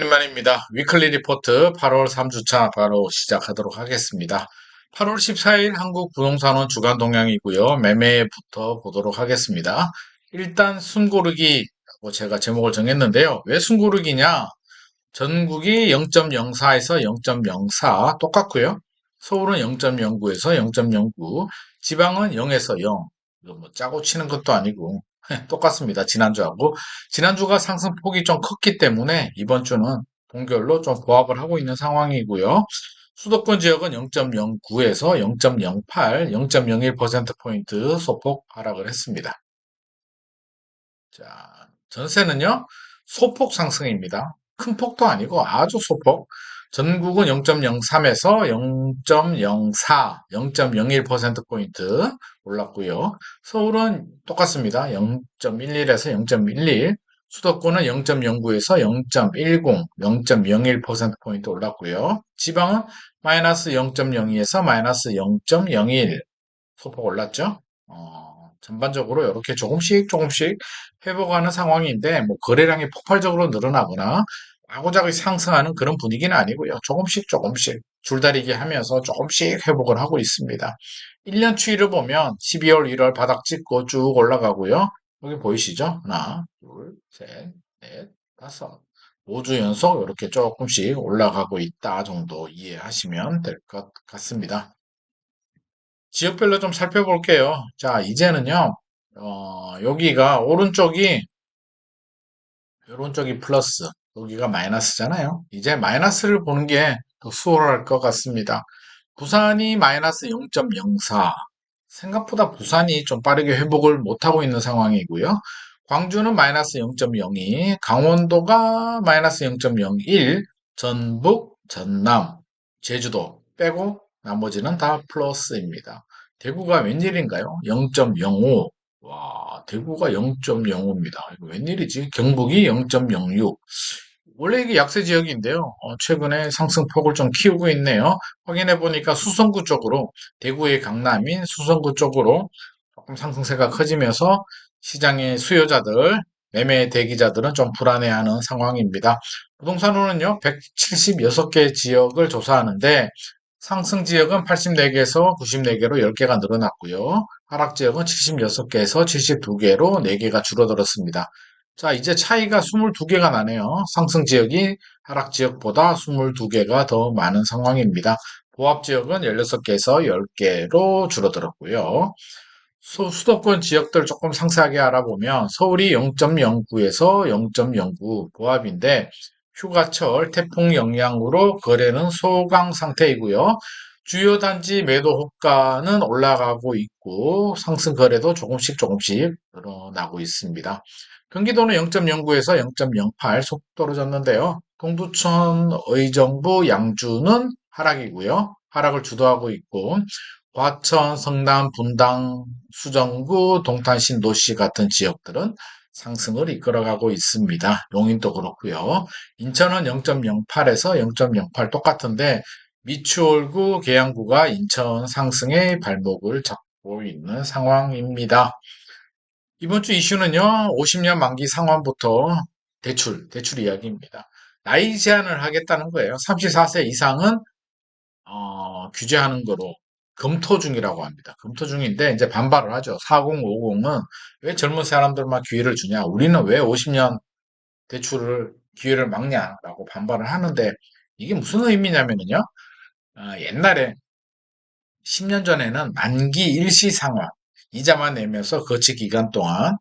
만입니다. 위클리 리포트 8월 3주차 바로 시작하도록 하겠습니다. 8월 14일 한국 부동산원 주간 동향이고요. 매매부터 보도록 하겠습니다. 일단 숨고르기라고 제가 제목을 정했는데요. 왜 숨고르기냐? 전국이 0.04에서 0.04 똑같고요. 서울은 0.09에서 0.09, 지방은 0에서 0. 이거 뭐 짜고 치는 것도 아니고 똑같습니다. 지난주하고. 지난주가 상승폭이 좀 컸기 때문에 이번 주는 동결로 좀 보합을 하고 있는 상황이고요. 수도권 지역은 0.09에서 0.08, 0.01%포인트 소폭 하락을 했습니다. 자, 전세는요, 소폭 상승입니다. 큰 폭도 아니고 아주 소폭. 전국은 0.03에서 0.04, 0.01%포인트 올랐고요. 서울은 똑같습니다. 0.11에서 0.11, 수도권은 0.09에서 0.10, 0.01%포인트 올랐고요. 지방은 마이너스 0.02에서 마이너스 0.01, 소폭 올랐죠? 전반적으로 이렇게 조금씩 조금씩 회복하는 상황인데, 뭐, 거래량이 폭발적으로 늘어나거나, 마구잡이 상승하는 그런 분위기는 아니고요. 조금씩 조금씩 줄다리기 하면서 조금씩 회복을 하고 있습니다. 1년 추이를 보면 12월, 1월 바닥 찍고 쭉 올라가고요. 여기 보이시죠? 하나, 둘, 셋, 넷, 다섯. 5주 연속 이렇게 조금씩 올라가고 있다 정도 이해하시면 될 것 같습니다. 지역별로 좀 살펴볼게요. 자, 이제는요, 여기가 오른쪽이 플러스, 여기가 마이너스잖아요. 이제 마이너스를 보는 게 더 수월할 것 같습니다. 부산이 마이너스 0.04. 생각보다 부산이 좀 빠르게 회복을 못하고 있는 상황이고요. 광주는 마이너스 0.02, 강원도가 마이너스 0.01, 전북, 전남, 제주도 빼고 나머지는 다 플러스입니다. 대구가 웬일인가요? 0.05. 와, 대구가 0.05입니다. 웬일이지? 경북이 0.06. 원래 이게 약세 지역인데요. 최근에 상승폭을 좀 키우고 있네요. 확인해 보니까 수성구 쪽으로, 대구의 강남인 수성구 쪽으로 조금 상승세가 커지면서 시장의 수요자들, 매매 대기자들은 좀 불안해하는 상황입니다. 부동산으로는요, 176개 지역을 조사하는데 상승 지역은 84개에서 94개로 10개가 늘어났고요. 하락 지역은 76개에서 72개로 4개가 줄어들었습니다. 자, 이제 차이가 22개가 나네요. 상승 지역이 하락 지역보다 22개가 더 많은 상황입니다. 보합 지역은 16개에서 10개로 줄어들었고요. 수도권 지역들 조금 상세하게 알아보면 서울이 0.09에서 0.09 보합인데 휴가철 태풍 영향으로 거래는 소강 상태이고요. 주요 단지 매도 호가는 올라가고 있고 상승 거래도 조금씩 조금씩 늘어나고 있습니다. 경기도는 0.09에서 0.08 속 떨어졌는데요. 동두천, 의정부, 양주는 하락이고요. 하락을 주도하고 있고 과천, 성남, 분당, 수정구, 동탄, 신도시 같은 지역들은 상승을 이끌어가고 있습니다. 용인도 그렇고요. 인천은 0.08에서 0.08 똑같은데 미추홀구, 계양구가 인천 상승의 발목을 잡고 있는 상황입니다. 이번 주 이슈는요, 50년 만기 상환부터 대출 이야기입니다. 나이 제한을 하겠다는 거예요. 34세 이상은 규제하는 거로 검토 중이라고 합니다. 검토 중인데 이제 반발을 하죠. 4050은 왜 젊은 사람들만 기회를 주냐? 우리는 왜 50년 대출을 기회를 막냐라고 반발을 하는데 이게 무슨 의미냐면요. 옛날에 10년 전에는 만기 일시 상환, 이자만 내면서 거치 기간 동안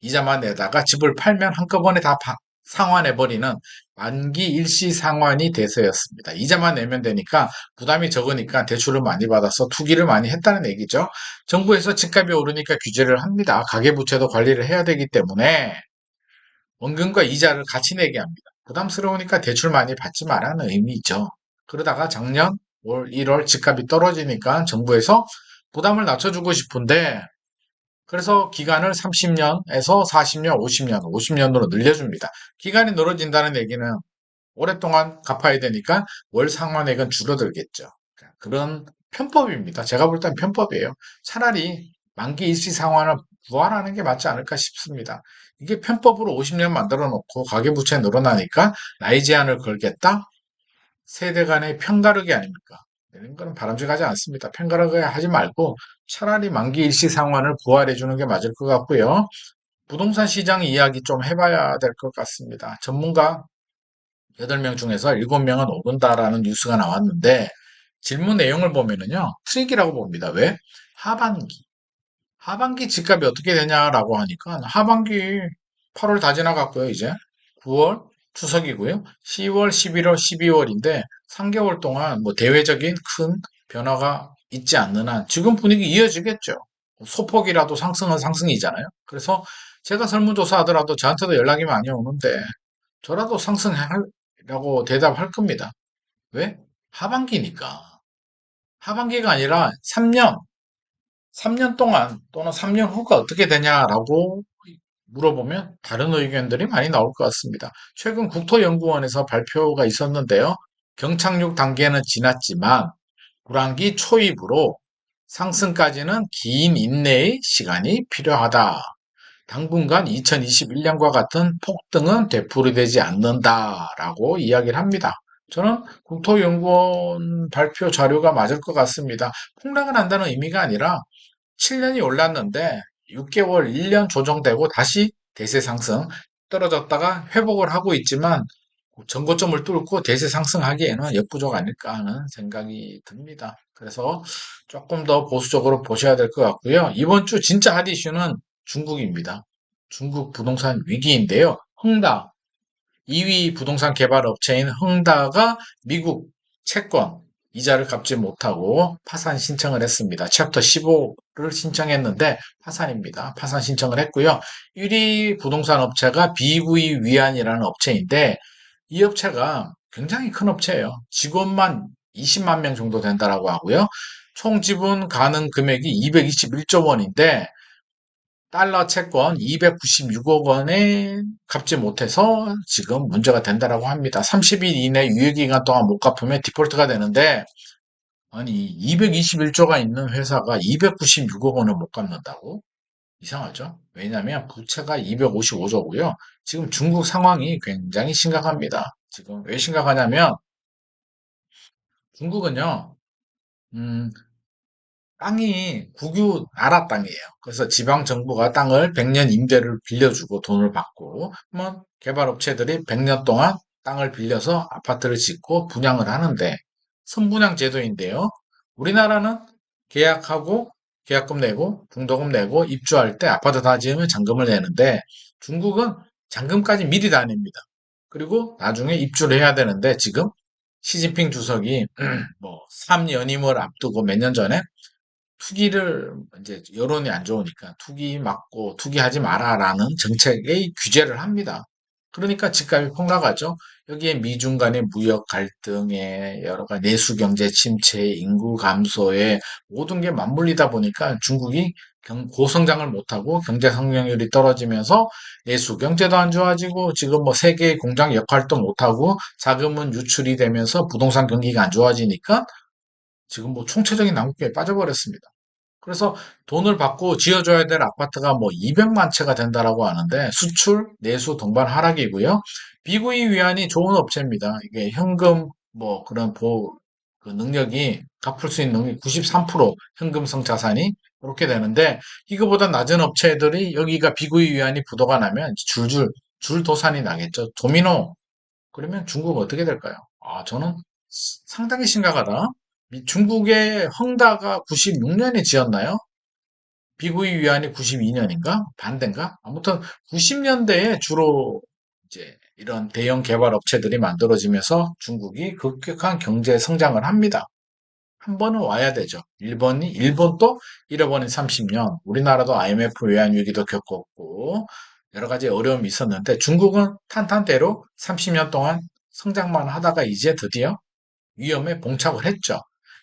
이자만 내다가 집을 팔면 한꺼번에 다 상환해버리는 만기 일시 상환이 대세였습니다. 이자만 내면 되니까 부담이 적으니까 대출을 많이 받아서 투기를 많이 했다는 얘기죠. 정부에서 집값이 오르니까 규제를 합니다. 가계부채도 관리를 해야 되기 때문에 원금과 이자를 같이 내게 합니다. 부담스러우니까 대출 많이 받지 말라는 의미죠. 그러다가 작년 올 1월 집값이 떨어지니까 정부에서 부담을 낮춰주고 싶은데 그래서 기간을 30년에서 40년, 50년, 50년으로 늘려줍니다. 기간이 늘어진다는 얘기는 오랫동안 갚아야 되니까 월 상환액은 줄어들겠죠. 그런 편법입니다. 제가 볼 땐 편법이에요. 차라리 만기 일시 상환을 부활하는 게 맞지 않을까 싶습니다. 이게 편법으로 50년 만들어 놓고 가계부채 늘어나니까 나이 제한을 걸겠다? 세대 간의 편가르기 아닙니까? 이런 거는 바람직하지 않습니다. 편가르기 하지 말고 차라리 만기 일시 상환을 부활해 주는 게 맞을 것 같고요. 부동산 시장 이야기 좀 해봐야 될 것 같습니다. 전문가 8명 중에서 7명은 오른다라는 뉴스가 나왔는데 질문 내용을 보면은요. 트릭이라고 봅니다. 왜? 하반기. 하반기 집값이 어떻게 되냐라고 하니까 하반기 8월 다 지나갔고요, 이제. 9월 추석이고요. 10월, 11월, 12월인데 3개월 동안 뭐 대외적인 큰 변화가 있지 않는 한 지금 분위기 이어지겠죠. 소폭이라도 상승은 상승이잖아요. 그래서 제가 설문조사 하더라도 저한테도 연락이 많이 오는데 저라도 상승하라고 대답할 겁니다. 왜? 하반기니까. 하반기가 아니라 3년 동안 또는 3년 후가 어떻게 되냐라고 물어보면 다른 의견들이 많이 나올 것 같습니다. 최근 국토연구원에서 발표가 있었는데요. 경착륙 단계는 지났지만 불황기 초입으로 상승까지는 긴 인내의 시간이 필요하다. 당분간 2021년과 같은 폭등은 되풀이되지 않는다라고 이야기를 합니다. 저는 국토연구원 발표 자료가 맞을 것 같습니다. 폭락을 한다는 의미가 아니라 7년이 올랐는데 6개월, 1년 조정되고 다시 대세 상승 떨어졌다가 회복을 하고 있지만 전고점을 뚫고 대세 상승하기에는 역부족 아닐까 하는 생각이 듭니다. 그래서 조금 더 보수적으로 보셔야 될 것 같고요. 이번 주 진짜 핫 이슈는 중국입니다. 중국 부동산 위기인데요. 흥다 2위 부동산 개발 업체인 흥다가 미국 채권 이자를 갚지 못하고 파산 신청을 했습니다. 챕터 15를 신청했는데 파산입니다. 파산 신청을 했고요. 1위 부동산 업체가 BV 위안이라는 업체인데 이 업체가 굉장히 큰 업체예요. 직원만 20만 명 정도 된다라고 하고요. 총 지분 가능 금액이 221조 원인데 달러 채권 296억 원에 갚지 못해서 지금 문제가 된다라고 합니다. 30일 이내 유예기간 동안 못 갚으면 디폴트가 되는데 아니 221조가 있는 회사가 296억 원을 못 갚는다고? 이상하죠? 왜냐하면 부채가 255조고요. 지금 중국 상황이 굉장히 심각합니다. 지금 왜 심각하냐면 중국은요, 음, 땅이 국유 나라 땅이에요. 그래서 지방 정부가 땅을 100년 임대를 빌려주고 돈을 받고, 뭐 개발업체들이 100년 동안 땅을 빌려서 아파트를 짓고 분양을 하는데 선분양 제도인데요. 우리나라는 계약하고 계약금 내고 중도금 내고 입주할 때 아파트 다 지으면 잔금을 내는데 중국은 잔금까지 미리 다 냅니다. 그리고 나중에 입주를 해야 되는데 지금 시진핑 주석이 뭐 3연임을 앞두고 몇 년 전에 투기를 이제 여론이 안 좋으니까 투기 막고 투기하지 마라라는 정책의 규제를 합니다. 그러니까 집값이 폭락하죠. 여기에 미중 간의 무역 갈등에 여러 가지 내수 경제 침체, 인구 감소에 모든 게 맞물리다 보니까 중국이 고성장을 못하고 경제 성장률이 떨어지면서 내수 경제도 안 좋아지고 지금 뭐 세계 공장 역할도 못하고 자금은 유출이 되면서 부동산 경기가 안 좋아지니까 지금 뭐 총체적인 난국기에 빠져버렸습니다. 그래서 돈을 받고 지어줘야 될 아파트가 뭐 200만 채가 된다라고 하는데 수출, 내수 동반 하락이고요. 비구이 위안이 좋은 업체입니다. 이게 현금 뭐 그런 그 능력이 갚을 수 있는 능력이 93% 현금성 자산이 그렇게 되는데 이거보다 낮은 업체들이 여기가 비구이 위안이 부도가 나면 줄 도산이 나겠죠. 도미노. 그러면 중국 어떻게 될까요? 아, 저는 상당히 심각하다. 중국의 헝다가 96년에 지었나요? 비구이 위안이 92년인가? 반대인가? 아무튼 90년대에 주로 이제 이런 대형 개발 업체들이 만들어지면서 중국이 급격한 경제 성장을 합니다. 한 번은 와야 되죠. 일본도 잃어버린 30년, 우리나라도 IMF 외환 위기도 겪었고, 여러 가지 어려움이 있었는데, 중국은 탄탄대로 30년 동안 성장만 하다가 이제 드디어 위험에 봉착을 했죠.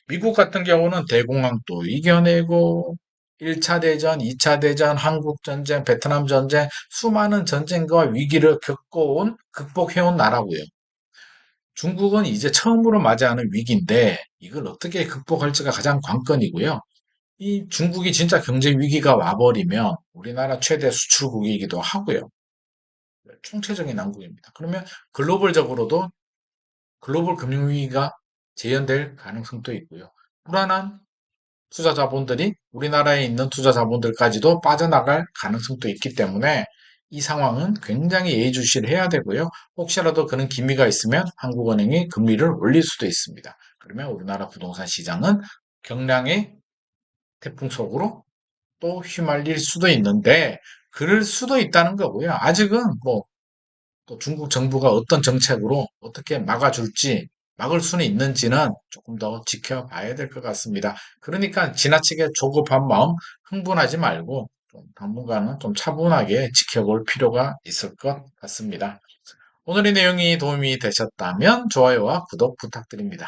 미국 같은 경우는 대공황도 이겨내고 1차 대전, 2차 대전, 한국전쟁, 베트남 전쟁, 수많은 전쟁과 위기를 극복해온 나라고요. 중국은 이제 처음으로 맞이하는 위기인데 이걸 어떻게 극복할지가 가장 관건이고요. 이 중국이 진짜 경제 위기가 와버리면 우리나라 최대 수출국이기도 하고요. 총체적인 난국입니다. 그러면 글로벌적으로도 글로벌 금융위기가 재현될 가능성도 있고요. 불안한 투자 자본들이 우리나라에 있는 투자 자본들까지도 빠져나갈 가능성도 있기 때문에 이 상황은 굉장히 예의주시를 해야 되고요. 혹시라도 그런 기미가 있으면 한국은행이 금리를 올릴 수도 있습니다. 그러면 우리나라 부동산 시장은 경량의 태풍 속으로 또 휘말릴 수도 있는데 그럴 수도 있다는 거고요. 아직은 뭐 또 중국 정부가 어떤 정책으로 어떻게 막아줄지, 막을 수는 있는지는 조금 더 지켜봐야 될 것 같습니다. 그러니까 지나치게 조급한 마음, 흥분하지 말고 좀 당분간은 좀 차분하게 지켜볼 필요가 있을 것 같습니다. 오늘의 내용이 도움이 되셨다면 좋아요와 구독 부탁드립니다.